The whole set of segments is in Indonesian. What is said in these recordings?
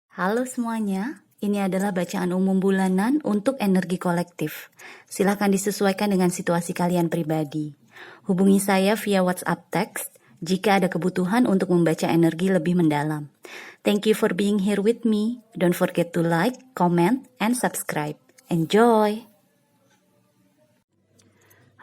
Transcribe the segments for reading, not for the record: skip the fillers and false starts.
Halo semuanya, ini adalah bacaan umum bulanan untuk energi kolektif. Silakan disesuaikan dengan situasi kalian pribadi. Hubungi saya via WhatsApp text jika ada kebutuhan untuk membaca energi lebih mendalam. Thank you for being here with me. Don't forget to like, comment, and subscribe. Enjoy!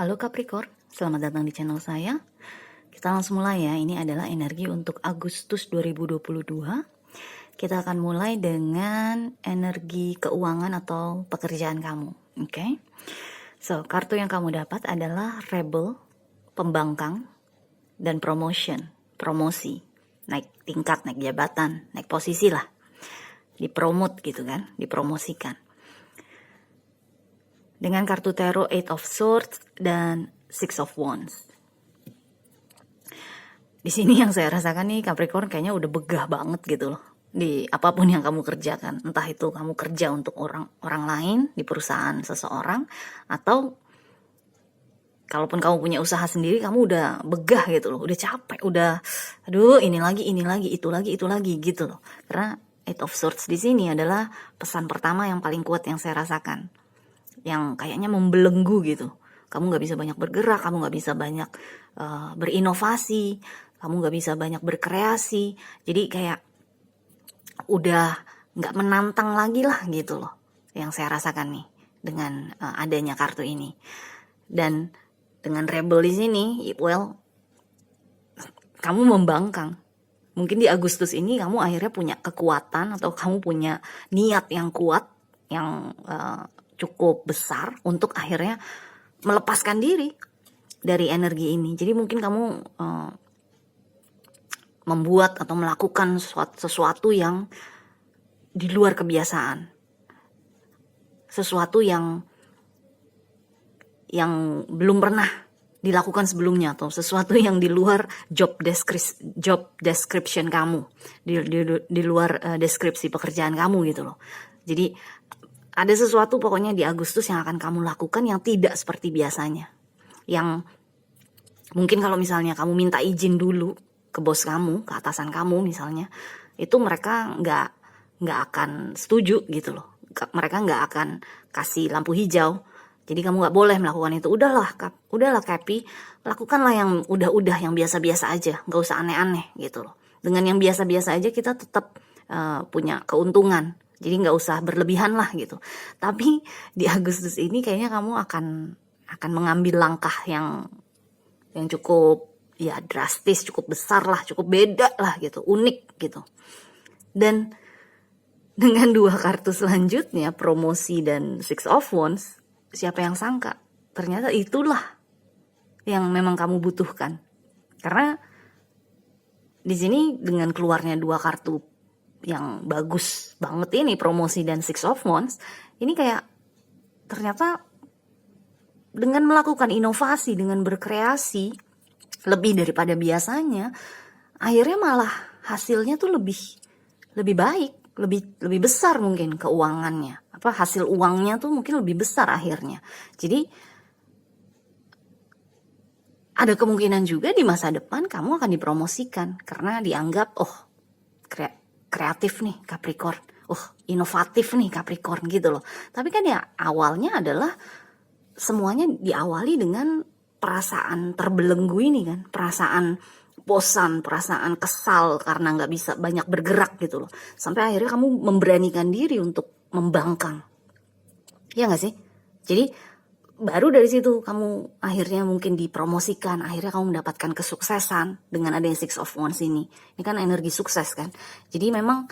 Halo Capricorn, selamat datang di channel saya. Kita langsung mulai ya, ini adalah energi untuk Agustus 2022. Kita akan mulai dengan energi keuangan atau pekerjaan kamu, oke? So, kartu yang kamu dapat adalah Rebel, pembangkang, dan promotion, promosi, naik tingkat, naik jabatan, naik posisi lah, dipromot gitu kan, dipromosikan. Dengan kartu tarot Eight of Swords dan Six of Wands. Di sini yang saya rasakan nih Capricorn kayaknya udah begah banget gitu loh. Di apapun yang kamu kerjakan, entah itu kamu kerja untuk orang lain di perusahaan seseorang, atau kalaupun kamu punya usaha sendiri, kamu udah begah gitu loh, udah capek, udah aduh ini lagi, itu lagi gitu loh. Karena Eight of Swords di sini adalah pesan pertama yang paling kuat yang saya rasakan, yang kayaknya membelenggu gitu. Kamu nggak bisa banyak bergerak, kamu nggak bisa banyak berinovasi, kamu nggak bisa banyak berkreasi. Jadi kayak udah nggak menantang lagi lah gitu loh, yang saya rasakan nih dengan adanya kartu ini. Dan dengan Rebel di sini, well, kamu membangkang. Mungkin di Agustus ini kamu akhirnya punya kekuatan atau kamu punya niat yang kuat, yang cukup besar untuk akhirnya melepaskan diri dari energi ini. Jadi mungkin kamu membuat atau melakukan sesuatu yang di luar kebiasaan, sesuatu yang belum pernah dilakukan sebelumnya, atau sesuatu yang di luar job description kamu, di luar deskripsi pekerjaan kamu gitu loh. Jadi ada sesuatu pokoknya di Agustus yang akan kamu lakukan yang tidak seperti biasanya, yang mungkin kalau misalnya kamu minta izin dulu ke bos kamu, ke atasan kamu misalnya, itu mereka nggak akan setuju gitu loh. Mereka nggak akan kasih lampu hijau. Jadi kamu nggak boleh melakukan itu. Udahlah Capi, lakukanlah yang udah yang biasa-biasa aja, nggak usah aneh-aneh gitu loh. Dengan yang biasa-biasa aja kita tetap punya keuntungan. Jadi nggak usah berlebihan lah gitu. Tapi di Agustus ini kayaknya kamu akan mengambil langkah yang cukup ya drastis, cukup besar lah, cukup beda lah gitu, unik gitu. Dan dengan dua kartu selanjutnya, promosi dan Six of Wands, siapa yang sangka ternyata itulah yang memang kamu butuhkan. Karena di sini dengan keluarnya dua kartu yang bagus banget ini, promosi dan Six of Wands, ini kayak ternyata dengan melakukan inovasi, dengan berkreasi lebih daripada biasanya, akhirnya malah hasilnya tuh lebih baik, lebih besar mungkin keuangannya. Hasil uangnya tuh mungkin lebih besar akhirnya. Jadi ada kemungkinan juga di masa depan kamu akan dipromosikan karena dianggap kreatif nih Capricorn, inovatif nih Capricorn gitu loh. Tapi kan ya awalnya adalah semuanya diawali dengan perasaan terbelenggu ini kan, perasaan bosan, perasaan kesal karena nggak bisa banyak bergerak gitu loh. Sampai akhirnya kamu memberanikan diri untuk membangkang. Ya nggak sih? Jadi baru dari situ kamu akhirnya mungkin dipromosikan, akhirnya kamu mendapatkan kesuksesan dengan adanya Six of Wands ini. Ini kan energi sukses kan. Jadi memang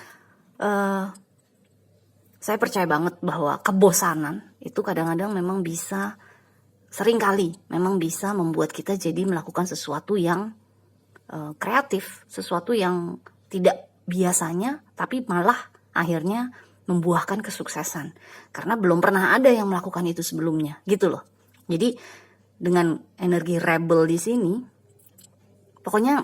saya percaya banget bahwa kebosanan itu kadang-kadang memang bisa, seringkali memang bisa membuat kita jadi melakukan sesuatu yang kreatif, sesuatu yang tidak biasanya, tapi malah akhirnya membuahkan kesuksesan. Karena belum pernah ada yang melakukan itu sebelumnya, gitu loh. Jadi dengan energi Rebel di sini, pokoknya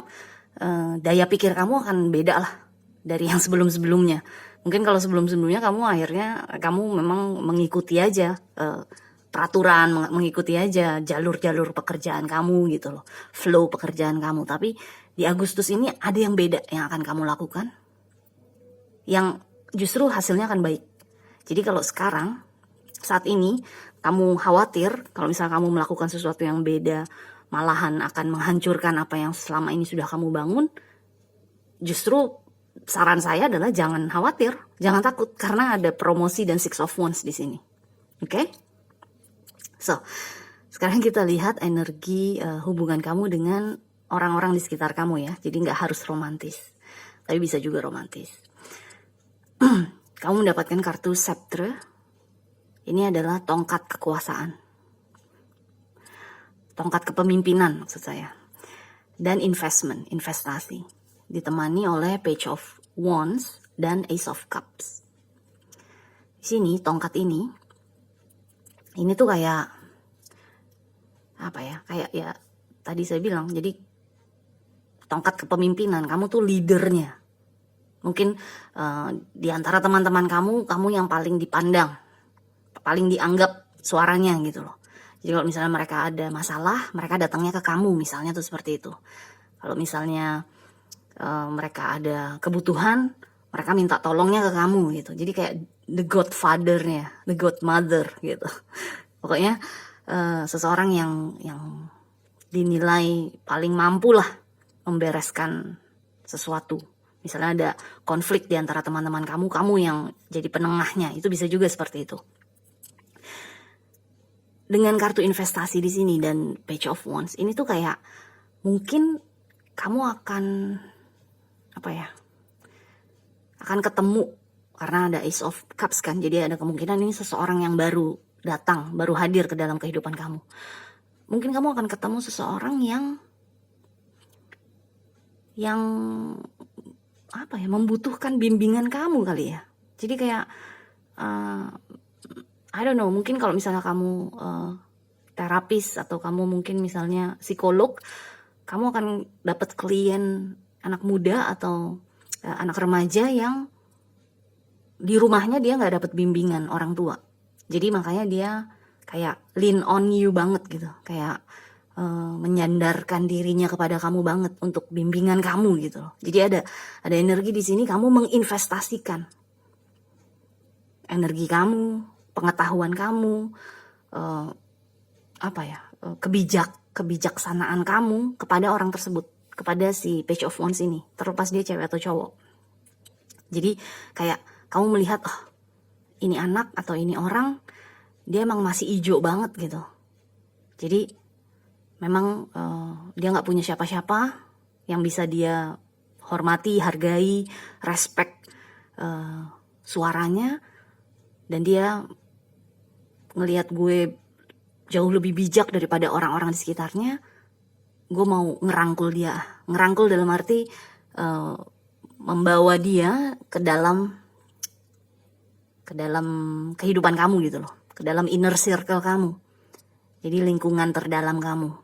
daya pikir kamu akan beda lah dari yang sebelum-sebelumnya. Mungkin kalau sebelum-sebelumnya kamu memang mengikuti aja peraturan, mengikuti aja jalur-jalur pekerjaan kamu gitu loh, flow pekerjaan kamu. Tapi di Agustus ini ada yang beda yang akan kamu lakukan, yang justru hasilnya akan baik. Jadi kalau sekarang, saat ini, kamu khawatir kalau misalnya kamu melakukan sesuatu yang beda, malahan akan menghancurkan apa yang selama ini sudah kamu bangun, justru saran saya adalah jangan khawatir, jangan takut, karena ada promosi dan Six of Wands di sini. Oke? So, sekarang kita lihat energi hubungan kamu dengan orang-orang di sekitar kamu ya. Jadi nggak harus romantis, tapi bisa juga romantis. Kamu mendapatkan kartu Scepter. Ini adalah tongkat kekuasaan, tongkat kepemimpinan maksud saya, dan investasi, ditemani oleh Page of Wands dan Ace of Cups. Di sini tongkat ini tuh kayak apa ya? Kayak ya tadi saya bilang, jadi tongkat kepemimpinan, kamu tuh leadernya. Mungkin di antara teman-teman kamu yang paling dipandang, paling dianggap suaranya gitu loh. Jadi kalau misalnya mereka ada masalah, mereka datangnya ke kamu misalnya tuh seperti itu. Kalau misalnya mereka ada kebutuhan, mereka minta tolongnya ke kamu gitu. Jadi kayak the godfather-nya, the godmother gitu. Pokoknya seseorang yang dinilai paling mampu lah membereskan sesuatu. Misalnya ada konflik di antara teman-teman kamu yang jadi penengahnya, itu bisa juga seperti itu. Dengan kartu investasi di sini dan Page of Wands, ini tuh kayak mungkin kamu akan akan ketemu, karena ada Ace of Cups kan, jadi ada kemungkinan ini seseorang yang baru datang, baru hadir ke dalam kehidupan kamu. Mungkin kamu akan ketemu seseorang yang membutuhkan bimbingan kamu kali ya. Jadi kayak I don't know, mungkin kalau misalnya kamu terapis atau kamu mungkin misalnya psikolog, kamu akan dapat klien anak muda atau anak remaja yang di rumahnya dia nggak dapat bimbingan orang tua. Jadi makanya dia kayak lean on you banget gitu, kayak menyandarkan dirinya kepada kamu banget untuk bimbingan kamu gitu loh. Jadi ada energi di sini, kamu menginvestasikan energi kamu, pengetahuan kamu, kebijaksanaan kamu kepada orang tersebut, kepada si Page of Wands ini, terlepas dia cewek atau cowok. Jadi kayak kamu melihat, ini anak atau ini orang, dia emang masih hijau banget gitu. Jadi memang dia nggak punya siapa-siapa yang bisa dia hormati, hargai, respect suaranya, dan dia ngelihat gue jauh lebih bijak daripada orang-orang di sekitarnya. Gue mau ngerangkul dia, ngerangkul dalam arti membawa dia ke dalam kehidupan kamu gitu loh, ke dalam inner circle kamu, jadi lingkungan terdalam kamu.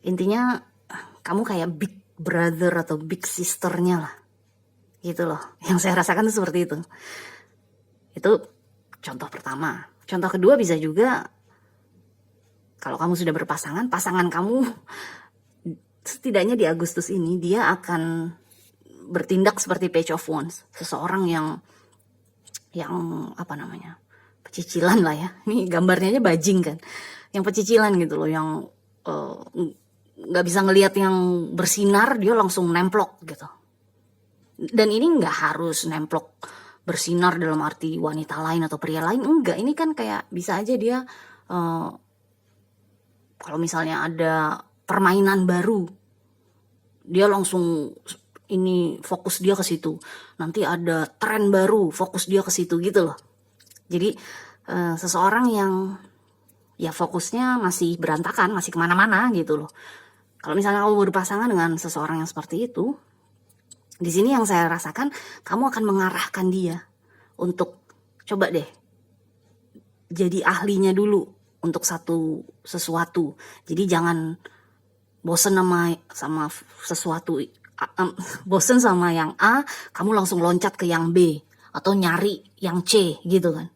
Intinya kamu kayak big brother atau big sisternya lah gitu loh. Yang saya rasakan tuh seperti itu. Itu contoh pertama. Contoh kedua bisa juga kalau kamu sudah berpasangan, pasangan kamu setidaknya di Agustus ini dia akan bertindak seperti Page of Wands, seseorang yang pecicilan lah ya. Ini gambarnya aja bajing kan, yang pecicilan gitu loh, yang nggak bisa ngelihat yang bersinar, dia langsung nemplok gitu. Dan ini nggak harus nemplok bersinar dalam arti wanita lain atau pria lain, enggak. Ini kan kayak bisa aja dia kalau misalnya ada permainan baru, dia langsung ini fokus dia ke situ. Nanti ada tren baru, fokus dia ke situ gitu loh. Jadi seseorang yang ya fokusnya masih berantakan, masih kemana-mana gitu loh. Kalau misalnya kamu berpasangan dengan seseorang yang seperti itu, di sini yang saya rasakan, kamu akan mengarahkan dia untuk coba deh jadi ahlinya dulu untuk sesuatu. Jadi jangan bosen sama sesuatu, bosen sama yang A, kamu langsung loncat ke yang B atau nyari yang C gitu kan.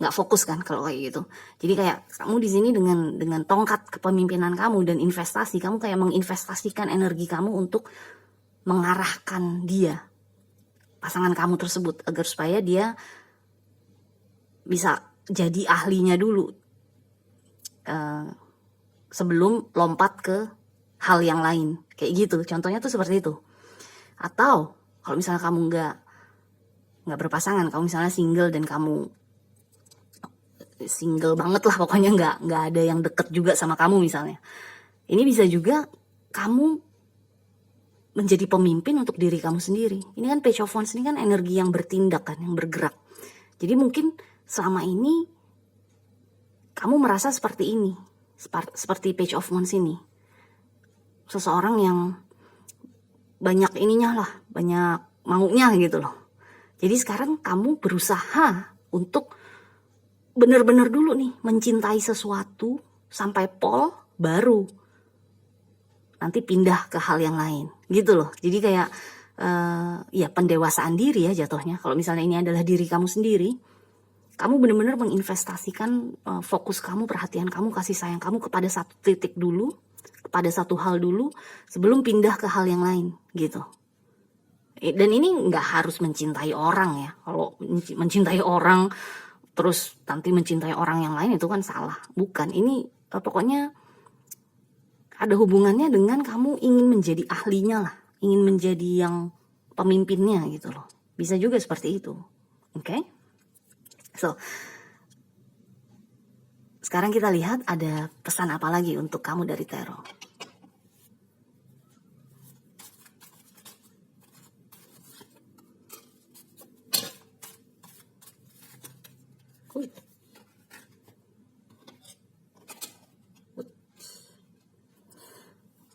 Nggak fokus kan kalau kayak gitu. Jadi kayak kamu di sini dengan tongkat kepemimpinan kamu dan investasi, kamu kayak menginvestasikan energi kamu untuk mengarahkan dia pasangan kamu tersebut, agar supaya dia bisa jadi ahlinya dulu sebelum lompat ke hal yang lain, kayak gitu. Contohnya tuh seperti itu. Atau kalau misalnya kamu nggak berpasangan, kamu misalnya single dan kamu single banget lah, pokoknya nggak ada yang deket juga sama kamu misalnya. Ini bisa juga kamu menjadi pemimpin untuk diri kamu sendiri. Ini kan Page of Wands ini kan energi yang bertindak kan, yang bergerak. Jadi mungkin selama ini kamu merasa seperti ini, seperti Page of Wands ini. Seseorang yang banyak ininya lah, banyak maunya gitu loh. Jadi sekarang kamu berusaha untuk benar-benar dulu nih mencintai sesuatu sampai pol, baru nanti pindah ke hal yang lain gitu loh. Jadi kayak ya pendewasaan diri ya jatuhnya. Kalau misalnya ini adalah diri kamu sendiri, kamu benar-benar menginvestasikan fokus kamu, perhatian kamu, kasih sayang kamu kepada satu titik dulu, kepada satu hal dulu sebelum pindah ke hal yang lain gitu. Dan ini nggak harus mencintai orang ya. Kalau mencintai orang terus nanti mencintai orang yang lain itu kan salah. Bukan, ini pokoknya ada hubungannya dengan kamu ingin menjadi ahlinya lah, ingin menjadi yang pemimpinnya gitu loh. Bisa juga seperti itu. Oke? So, sekarang kita lihat ada pesan apa lagi untuk kamu dari tarot.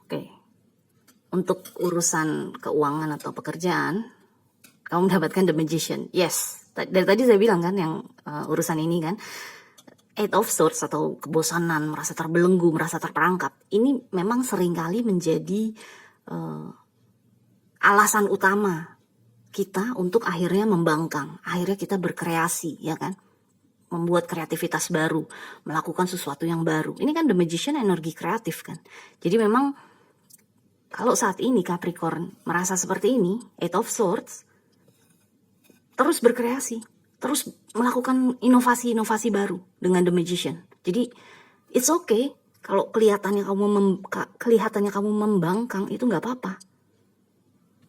Oke. Untuk urusan keuangan atau pekerjaan, kamu mendapatkan The Magician. Yes. Dari tadi saya bilang kan yang urusan ini kan, Eight of Swords atau kebosanan, merasa terbelenggu, merasa terperangkap. Ini memang seringkali menjadi alasan utama kita untuk akhirnya membangkang, akhirnya kita berkreasi, ya kan? Membuat kreativitas baru, melakukan sesuatu yang baru. Ini kan The Magician energi kreatif kan. Jadi memang kalau saat ini Capricorn merasa seperti ini, Eight of Swords, terus berkreasi, terus melakukan inovasi-inovasi baru dengan The Magician. Jadi it's okay kalau kelihatannya kamu membangkang, itu nggak apa-apa.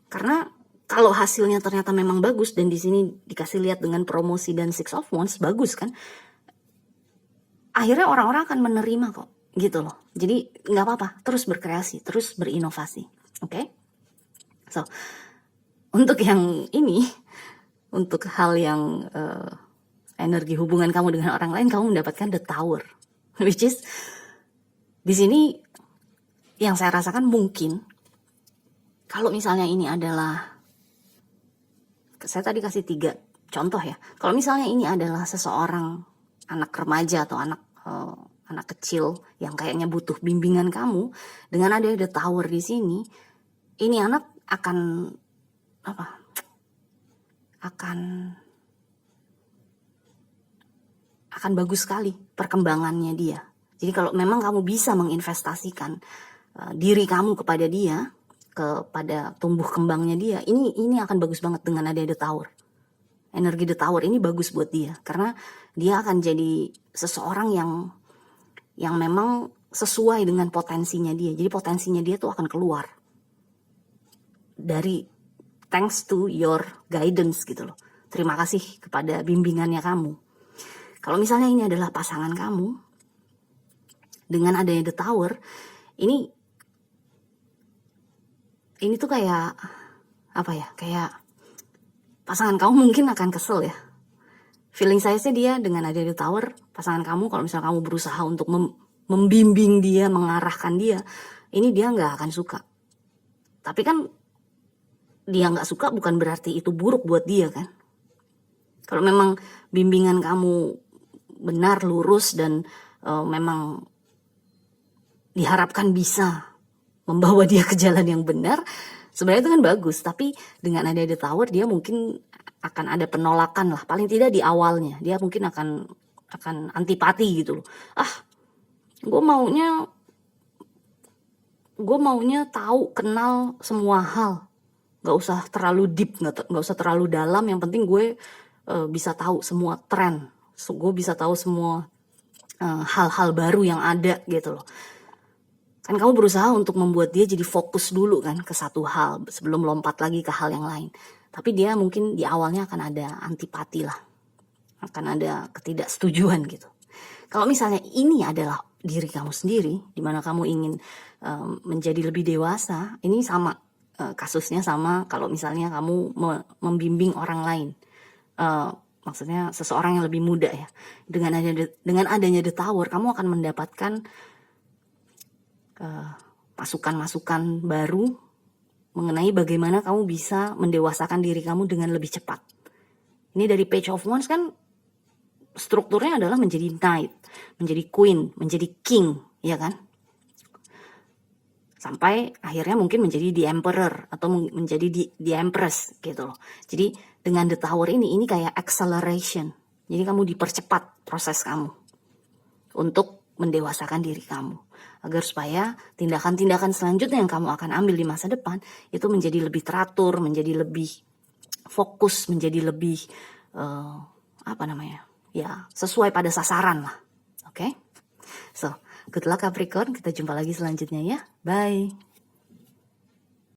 Karena kalau hasilnya ternyata memang bagus, dan di sini dikasih lihat dengan promosi dan Six of Wands, bagus kan? Akhirnya orang-orang akan menerima kok, gitu loh. Jadi nggak apa-apa, terus berkreasi, terus berinovasi, oke? So, untuk yang ini, untuk hal yang energi hubungan kamu dengan orang lain, kamu mendapatkan The Tower, which is di sini yang saya rasakan mungkin kalau misalnya ini adalah, saya tadi kasih 3 contoh ya. Kalau misalnya ini adalah seseorang anak remaja atau anak kecil yang kayaknya butuh bimbingan kamu, dengan ada The Tower di sini, ini anak akan akan bagus sekali perkembangannya dia. Jadi kalau memang kamu bisa menginvestasikan diri kamu kepada dia, kepada tumbuh kembangnya dia, ini akan bagus banget dengan ada The Tower. Energi The Tower ini bagus buat dia, karena dia akan jadi seseorang yang memang sesuai dengan potensinya dia. Jadi potensinya dia tuh akan keluar dari thanks to your guidance gitu loh. Terima kasih kepada bimbingannya kamu. Kalau misalnya ini adalah pasangan kamu, dengan adanya The Tower, ini tuh kayak apa ya? Kayak pasangan kamu mungkin akan kesel ya. Feeling saya sih dia dengan adanya The Tower, pasangan kamu, kalau misalnya kamu berusaha untuk membimbing dia, mengarahkan dia, ini dia nggak akan suka. Tapi kan dia nggak suka bukan berarti itu buruk buat dia kan. Kalau memang bimbingan kamu benar, lurus, dan memang diharapkan bisa membawa dia ke jalan yang benar, sebenarnya itu kan bagus. Tapi dengan ada The Tower, dia mungkin akan ada penolakan lah, paling tidak di awalnya. Dia mungkin akan antipati gitu loh. Gue maunya tahu, kenal semua hal. Nggak usah terlalu deep, nggak usah terlalu dalam. Yang penting gue bisa tahu semua tren, gue bisa tahu semua hal-hal baru yang ada gitu loh. Kan kamu berusaha untuk membuat dia jadi fokus dulu kan ke satu hal sebelum lompat lagi ke hal yang lain. Tapi dia mungkin di awalnya akan ada antipati lah, akan ada ketidaksetujuan gitu. Kalau misalnya ini adalah diri kamu sendiri, di mana kamu ingin menjadi lebih dewasa, ini sama kasusnya sama kalau misalnya kamu membimbing orang lain. Maksudnya seseorang yang lebih muda ya. Dengan adanya The Tower, kamu akan mendapatkan masukan-masukan baru mengenai bagaimana kamu bisa mendewasakan diri kamu dengan lebih cepat. Ini dari Page of Wands kan strukturnya adalah menjadi knight, menjadi queen, menjadi king, ya kan? Sampai akhirnya mungkin menjadi the emperor atau menjadi the empress gitu loh. Jadi dengan The Tower ini kayak acceleration. Jadi kamu dipercepat proses kamu untuk mendewasakan diri kamu, agar supaya tindakan-tindakan selanjutnya yang kamu akan ambil di masa depan itu menjadi lebih teratur, menjadi lebih fokus, menjadi lebih ya sesuai pada sasaran lah. Oke? So, good luck Capricorn, kita jumpa lagi selanjutnya ya. Bye.